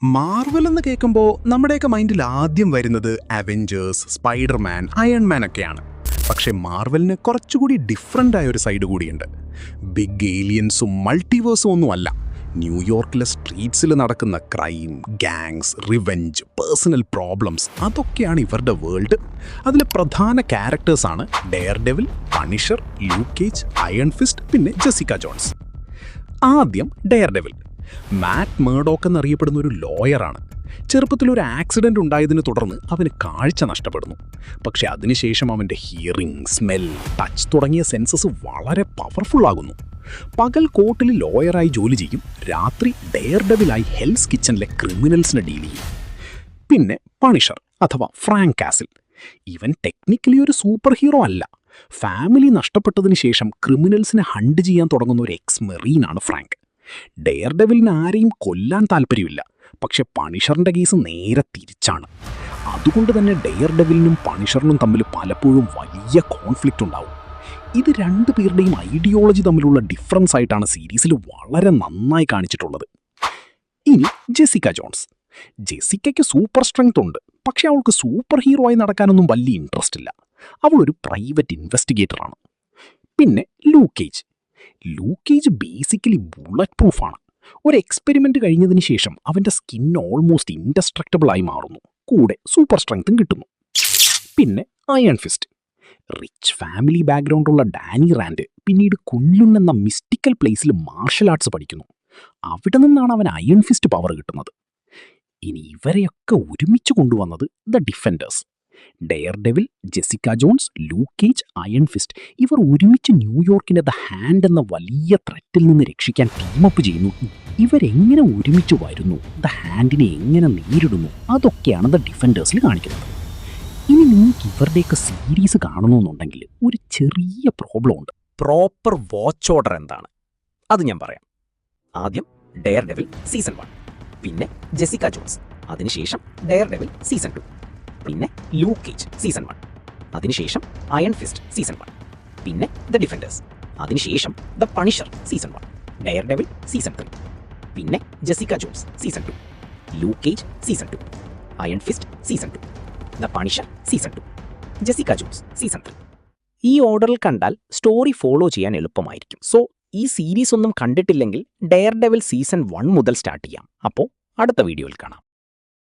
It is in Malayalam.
മാർവൽ എന്ന് കേൾക്കുമ്പോൾ നമ്മുടെയൊക്കെ മൈൻഡിൽ ആദ്യം വരുന്നത് അവെഞ്ചേഴ്സ്, സ്പൈഡർമാൻ, അയൺമാൻ ഒക്കെയാണ്. പക്ഷേ മാർവലിന് കുറച്ചുകൂടി ഡിഫറൻ്റ് ആയ ഒരു സൈഡ് കൂടിയുണ്ട്. ബിഗ് ഏലിയൻസും മൾട്ടിവേഴ്സും ഒന്നുമല്ല. ന്യൂയോർക്കിലെ സ്ട്രീറ്റ്സിൽ നടക്കുന്ന crime, gangs, revenge, personal problems, അതൊക്കെയാണ് ഇവരുടെ വേൾഡ്. അതിലെ പ്രധാന ക്യാരക്ടേഴ്സാണ് Daredevil, Punisher, Luke Cage, Iron Fist, പിന്നെ ജെസിക്ക ജോൺസ്. ആദ്യം ഡെയർഡെവിൽ. മാറ്റ് മേർഡോക്ക് എന്നറിയപ്പെടുന്ന ഒരു ലോയറാണ്. ചെറുപ്പത്തിൽ ഒരു ആക്സിഡൻ്റ് ഉണ്ടായതിനെ തുടർന്ന് അവന് കാഴ്ച നഷ്ടപ്പെടുന്നു. പക്ഷെ അതിനുശേഷം അവൻ്റെ ഹിയറിംഗ്, സ്മെൽ, ടച്ച് തുടങ്ങിയ സെൻസസ് വളരെ പവർഫുൾ ആകുന്നു. പകൽ കോർട്ടിൽ ലോയറായി ജോലി ചെയ്യും, രാത്രി ഡെയർഡെവിലായി ഹെൽസ് കിച്ചണിലെ ക്രിമിനൽസിനെ ഡീൽ ചെയ്യും. പിന്നെ പണിഷർ അഥവാ ഫ്രാങ്ക് കാസിൽ. ഇവൻ ടെക്നിക്കലി ഒരു സൂപ്പർ ഹീറോ അല്ല. ഫാമിലി നഷ്ടപ്പെട്ടതിന് ശേഷം ക്രിമിനൽസിനെ ഹണ്ട് ചെയ്യാൻ തുടങ്ങുന്ന ഒരു എക്സ് മെറീനാണ് ഫ്രാങ്ക്. ഡെയർഡെവിലിന് ആരെയും കൊല്ലാൻ താല്പര്യമില്ല. പക്ഷെ പണിഷറിൻ്റെ കേസ് നേരെ തിരിച്ചാണ്. അതുകൊണ്ട് തന്നെ ഡെയർഡെവിലിനും പണിഷറിനും തമ്മിൽ പലപ്പോഴും വലിയ കോൺഫ്ലിക്റ്റ് ഉണ്ടാവും. ഇത് രണ്ടു പേരുടെയും ഐഡിയോളജി തമ്മിലുള്ള ഡിഫറൻസ് ആയിട്ടാണ് സീരീസിൽ വളരെ നന്നായി കാണിച്ചിട്ടുള്ളത്. ഇനി ജെസിക്ക ജോൺസ്. ജെസിക്കയ്ക്ക് സൂപ്പർ സ്ട്രെങ്ത് ഉണ്ട്, പക്ഷെ അവൾക്ക് സൂപ്പർ ഹീറോ ആയി നടക്കാനൊന്നും വലിയ ഇൻട്രസ്റ്റ് ഇല്ല. അവൾ ഒരു പ്രൈവറ്റ് ഇൻവെസ്റ്റിഗേറ്ററാണ്. പിന്നെ Luke Cage. Luke Cage basically bullet പ്രൂഫാണ്. ഒരു എക്സ്പെരിമെൻ്റ് കഴിഞ്ഞതിന് ശേഷം അവൻ്റെ സ്കിൻ ഓൾമോസ്റ്റ് ഇൻഡസ്ട്രക്റ്റബിൾ ആയി മാറുന്നു. കൂടെ സൂപ്പർ സ്ട്രെങ്ത്തും കിട്ടുന്നു. പിന്നെ അയൺ ഫിസ്റ്റ്. റിച്ച് ഫാമിലി ബാക്ക്ഗ്രൗണ്ടുള്ള ഡാനി റാൻഡ് പിന്നീട് കുൻലുൻ എന്ന മിസ്റ്റിക്കൽ പ്ലേസിൽ മാർഷൽ ആർട്സ് പഠിക്കുന്നു. അവിടെ നിന്നാണ് അവൻ അയൺ ഫിസ്റ്റ് പവർ കിട്ടുന്നത്. ഇനി ഇവരെയൊക്കെ ഒരുമിച്ച് കൊണ്ടുവന്നത് the Defenders. Daredevil, Jessica Jones, Luke Cage, Iron Fist ഇവർ ഒരുമിച്ച് ന്യൂയോർക്കിനെ ദ ഹാൻഡ് എന്ന വലിയ ത്രെറ്റിൽ നിന്ന് രക്ഷിക്കാൻ ടീമപ്പ് ചെയ്യുന്നു. ഇവരെങ്ങനെ ഒരുമിച്ച് വരുന്നു, ദ ഹാൻഡിനെ എങ്ങനെ നേരിടുന്നു, അതൊക്കെയാണ് ദ ഡിഫൻഡേഴ്സിൽ കാണിക്കുന്നത്. ഇനി നിങ്ങൾക്ക് ഇവരുടെയൊക്കെ സീരീസ് കാണണമെന്നുണ്ടെങ്കിൽ ഒരു ചെറിയ പ്രോബ്ലം ഉണ്ട്. പ്രോപ്പർ വാച്ച് ഓർഡർ എന്താണ് അത് ഞാൻ പറയാം. ആദ്യം ഡെയർഡെവിൽ സീസൺ 1, പിന്നെ ജെസിക്ക ജോൺസ്, അതിനുശേഷം ഡെയർഡെവിൽ സീസൺ 2, പിന്നെ ലൂക്ക് കേജ് സീസൺ 1, അതിനുശേഷം അയൺ ഫിസ്റ്റ് സീസൺ 1, പിന്നെ ദ ഡിഫൻഡേഴ്സ്, അതിനുശേഷം the Punisher season 1, Daredevil season 3, പിന്നെ Jessica Jones season 2, Luke Cage season 2, Iron Fist season 2, the Punisher season 2, Jessica Jones season 3. ഈ ഓർഡറിൽ കണ്ടാൽ സ്റ്റോറി ഫോളോ ചെയ്യാൻ എളുപ്പമായിരിക്കും. സോ ഈ സീരീസ് ഒന്നും കണ്ടിട്ടില്ലെങ്കിൽ ഡെയർഡെവിൽ സീസൺ 1 മുതൽ സ്റ്റാർട്ട് ചെയ്യാം. അപ്പോൾ അടുത്ത വീഡിയോയിൽ കാണാം.